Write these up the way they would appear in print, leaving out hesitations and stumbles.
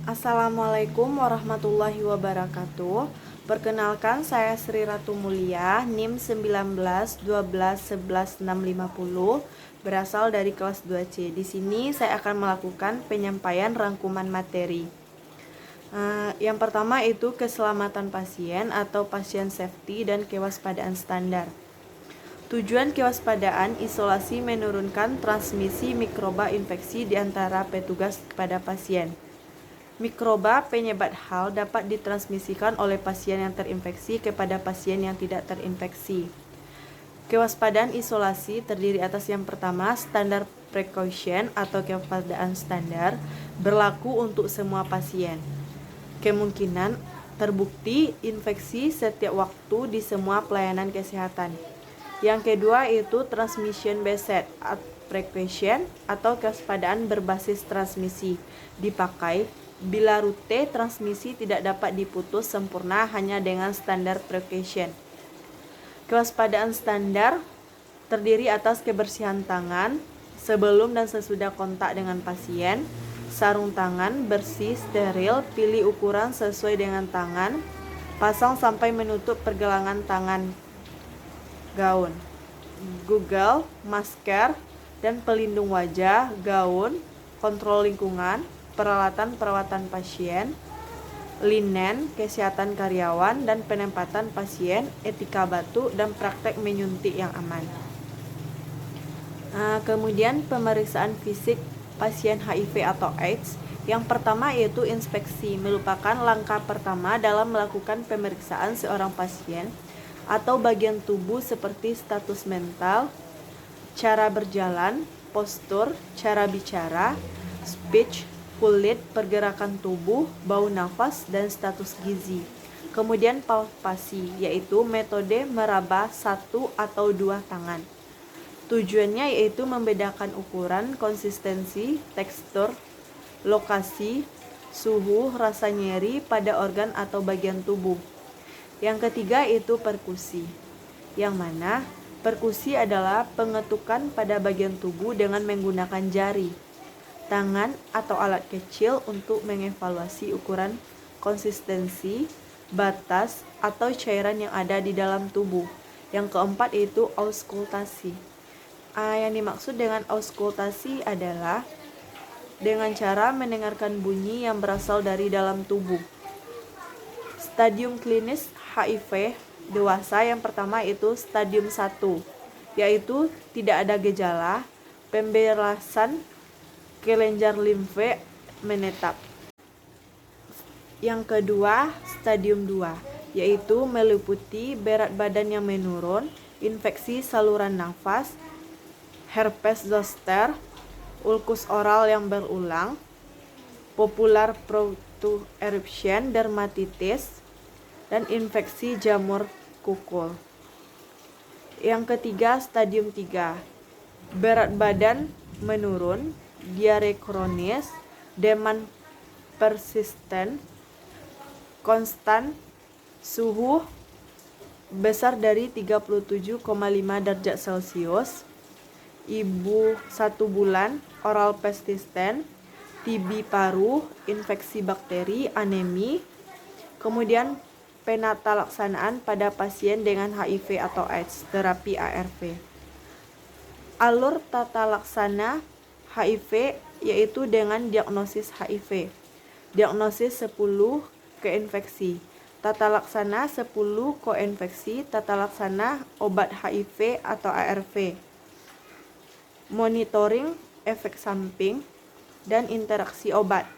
Assalamualaikum warahmatullahi wabarakatuh. Perkenalkan, saya Sri Ratu Mulia, NIM 19 12 11 650, berasal dari kelas 2C. Di sini saya akan melakukan penyampaian rangkuman materi. Yang pertama itu keselamatan pasien atau patient safety dan kewaspadaan standar. Tujuan kewaspadaan isolasi menurunkan transmisi mikroba infeksi di antara petugas kepada pasien. Mikroba penyebar hal dapat ditransmisikan oleh pasien yang terinfeksi kepada pasien yang tidak terinfeksi. Kewaspadaan isolasi terdiri atas yang pertama, standar precaution atau kewaspadaan standar berlaku untuk semua pasien. Kemungkinan terbukti infeksi setiap waktu di semua pelayanan kesehatan. Yang kedua itu transmission based precaution atau kewaspadaan berbasis transmisi dipakai bila rute transmisi tidak dapat diputus sempurna hanya dengan standar precaution. Kewaspadaan standar terdiri atas kebersihan tangan sebelum dan sesudah kontak dengan pasien, sarung tangan bersih, steril, pilih ukuran sesuai dengan tangan, pasang sampai menutup pergelangan tangan, gaun, Google, masker, dan pelindung wajah, gaun, kontrol lingkungan, peralatan perawatan pasien, linen, kesehatan karyawan, dan penempatan pasien, etika batuk, dan praktek menyuntik yang aman. Kemudian pemeriksaan fisik pasien HIV atau AIDS. Yang pertama yaitu inspeksi, merupakan langkah pertama dalam melakukan pemeriksaan seorang pasien atau bagian tubuh seperti status mental, cara berjalan, postur, cara bicara, speech, kulit, pergerakan tubuh, bau nafas, dan status gizi. Kemudian palpasi, yaitu metode meraba satu atau dua tangan. Tujuannya yaitu membedakan ukuran, konsistensi, tekstur, lokasi, suhu, rasa nyeri pada organ atau bagian tubuh. Yang ketiga itu perkusi, yang mana perkusi adalah pengetukan pada bagian tubuh dengan menggunakan jari, tangan, atau alat kecil untuk mengevaluasi ukuran, konsistensi, batas, atau cairan yang ada di dalam tubuh. Yang keempat yaitu auskultasi. Yang dimaksud dengan auskultasi adalah dengan cara mendengarkan bunyi yang berasal dari dalam tubuh. Stadium klinis HIV dewasa yang pertama itu stadium 1, yaitu tidak ada gejala, pemberasan kelenjar limfe menetap. Yang kedua, stadium 2, yaitu meliputi berat badan yang menurun, infeksi saluran nafas, herpes zoster, ulkus oral yang berulang, popular proto-eruption, dermatitis, dan infeksi jamur kukul. Yang ketiga, stadium 3, berat badan menurun, diare kronis, demam persisten, konstan, suhu besar dari 37,5 derajat Celcius, ibu 1 bulan, oral persisten, TB paru, infeksi bakteri, anemi. Kemudian penata laksanaan pada pasien dengan HIV atau AIDS, terapi ARV. Alur tata laksana HIV yaitu dengan diagnosis HIV, diagnosis 10 keinfeksi, tata laksana 10 koinfeksi, tata laksana obat HIV atau ARV, monitoring efek samping dan interaksi obat,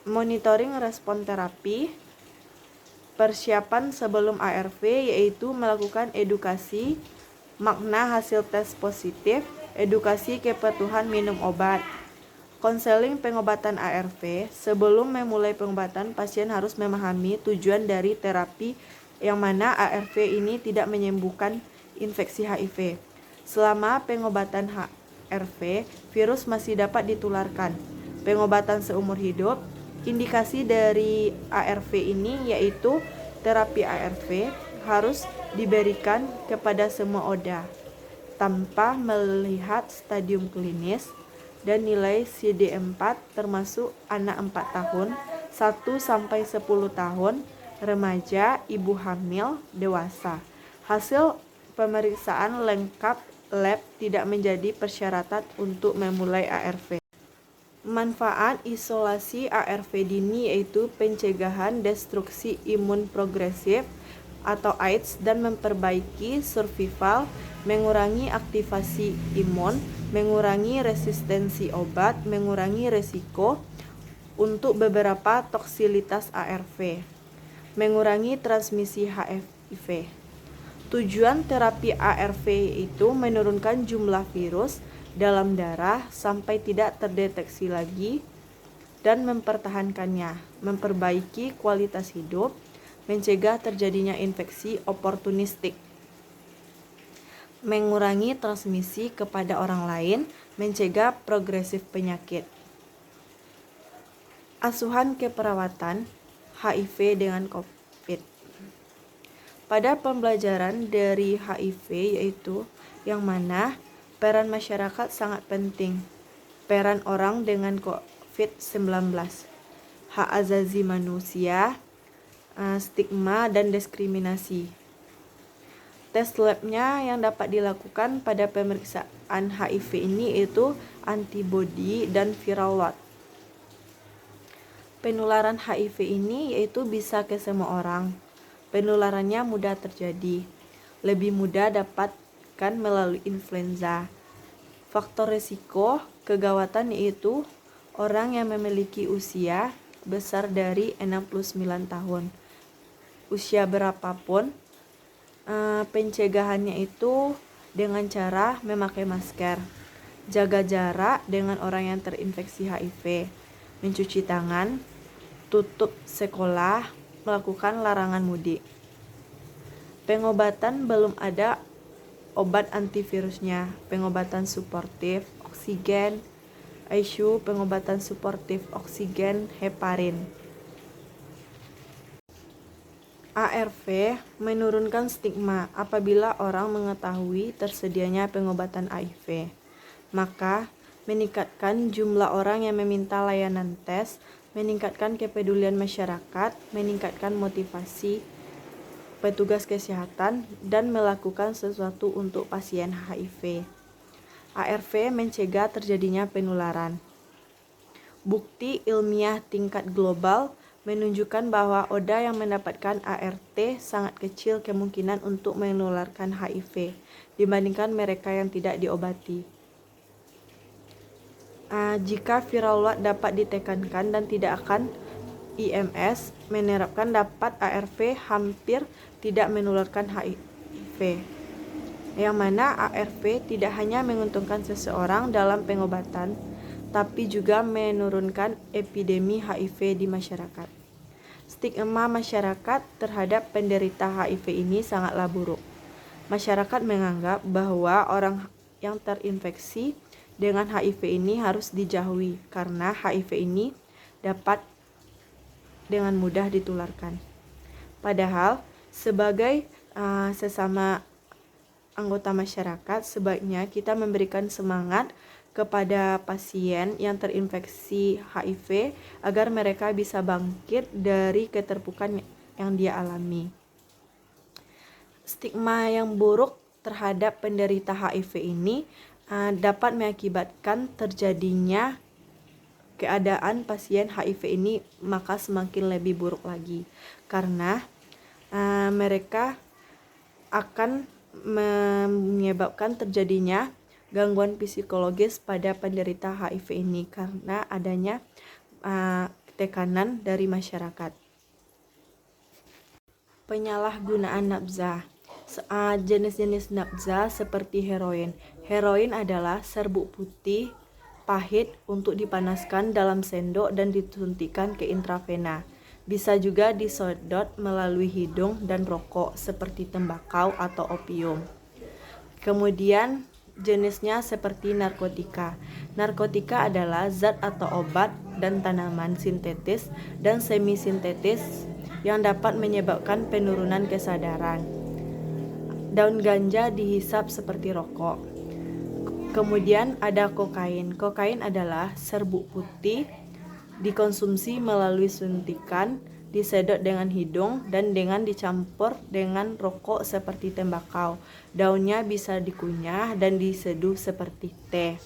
monitoring respon terapi, persiapan sebelum ARV yaitu melakukan edukasi makna hasil tes positif, edukasi kepatuhan minum obat. Konseling pengobatan ARV. Sebelum memulai pengobatan, pasien harus memahami tujuan dari terapi yang mana ARV ini tidak menyembuhkan infeksi HIV. Selama pengobatan ARV, virus masih dapat ditularkan. Pengobatan seumur hidup. Indikasi dari ARV ini yaitu terapi ARV harus diberikan kepada semua ODA tanpa melihat stadium klinis, dan nilai CD4 termasuk anak 4 tahun, 1-10 tahun, remaja, ibu hamil, dewasa. Hasil pemeriksaan lengkap lab tidak menjadi persyaratan untuk memulai ARV. Manfaat isolasi ARV dini yaitu pencegahan destruksi imun progresif atau AIDS dan memperbaiki survival, mengurangi aktivasi imun, mengurangi resistensi obat, mengurangi resiko untuk beberapa toksisitas ARV, mengurangi transmisi HIV. Tujuan terapi ARV itu menurunkan jumlah virus dalam darah sampai tidak terdeteksi lagi dan mempertahankannya, memperbaiki kualitas hidup, mencegah terjadinya infeksi oportunistik, mengurangi transmisi kepada orang lain, mencegah progresif penyakit. Asuhan keperawatan HIV dengan COVID. Pada pembelajaran dari HIV yaitu yang mana peran masyarakat sangat penting. Peran orang dengan COVID-19, hak asasi manusia, stigma dan diskriminasi. Tes labnya yang dapat dilakukan pada pemeriksaan HIV ini yaitu antibodi dan viral load. Penularan HIV ini yaitu bisa ke semua orang. Penularannya mudah terjadi, lebih mudah dapatkan melalui influenza. Faktor risiko kegawatan yaitu orang yang memiliki usia besar dari 69 tahun. Usia berapapun, pencegahannya itu dengan cara memakai masker, jaga jarak dengan orang yang terinfeksi HIV, mencuci tangan, tutup sekolah, melakukan larangan mudik. Pengobatan belum ada obat antivirusnya, pengobatan suportif, oksigen, ICU, pengobatan suportif, oksigen, heparin. ARV menurunkan stigma. Apabila orang mengetahui tersedianya pengobatan HIV, maka meningkatkan jumlah orang yang meminta layanan tes, meningkatkan kepedulian masyarakat, meningkatkan motivasi petugas kesehatan, dan melakukan sesuatu untuk pasien HIV. ARV mencegah terjadinya penularan. Bukti ilmiah tingkat global menunjukkan bahwa ODA yang mendapatkan ART sangat kecil kemungkinan untuk menularkan HIV dibandingkan mereka yang tidak diobati. Jika viral load dapat ditekankan dan tidak akan IMS menerapkan dapat ARV hampir tidak menularkan HIV. Yang mana ARV tidak hanya menguntungkan seseorang dalam pengobatan, tapi juga menurunkan epidemi HIV di masyarakat. Stigma masyarakat terhadap penderita HIV ini sangatlah buruk. Masyarakat menganggap bahwa orang yang terinfeksi dengan HIV ini harus dijauhi karena HIV ini dapat dengan mudah ditularkan. Padahal sebagai sesama anggota masyarakat, sebaiknya kita memberikan semangat kepada pasien yang terinfeksi HIV agar mereka bisa bangkit dari keterpurukan yang dia alami. Stigma yang buruk terhadap penderita HIV ini dapat mengakibatkan terjadinya keadaan pasien HIV ini maka semakin lebih buruk lagi karena mereka akan menyebabkan terjadinya gangguan psikologis pada penderita HIV ini karena adanya tekanan dari masyarakat. Penyalahgunaan nafza. Jenis-jenis nafza seperti heroin. Heroin adalah serbuk putih pahit untuk dipanaskan dalam sendok dan disuntikkan ke intravena. Bisa juga disedot melalui hidung dan rokok seperti tembakau atau opium. Kemudian jenisnya seperti narkotika. Narkotika adalah zat atau obat dan tanaman sintetis dan semi-sintetis yang dapat menyebabkan penurunan kesadaran. Daun ganja dihisap seperti rokok. Kemudian ada kokain. Kokain adalah serbuk putih, dikonsumsi melalui suntikan, disedot dengan hidung, dan dengan dicampur dengan rokok seperti tembakau. Daunnya bisa dikunyah dan diseduh seperti teh.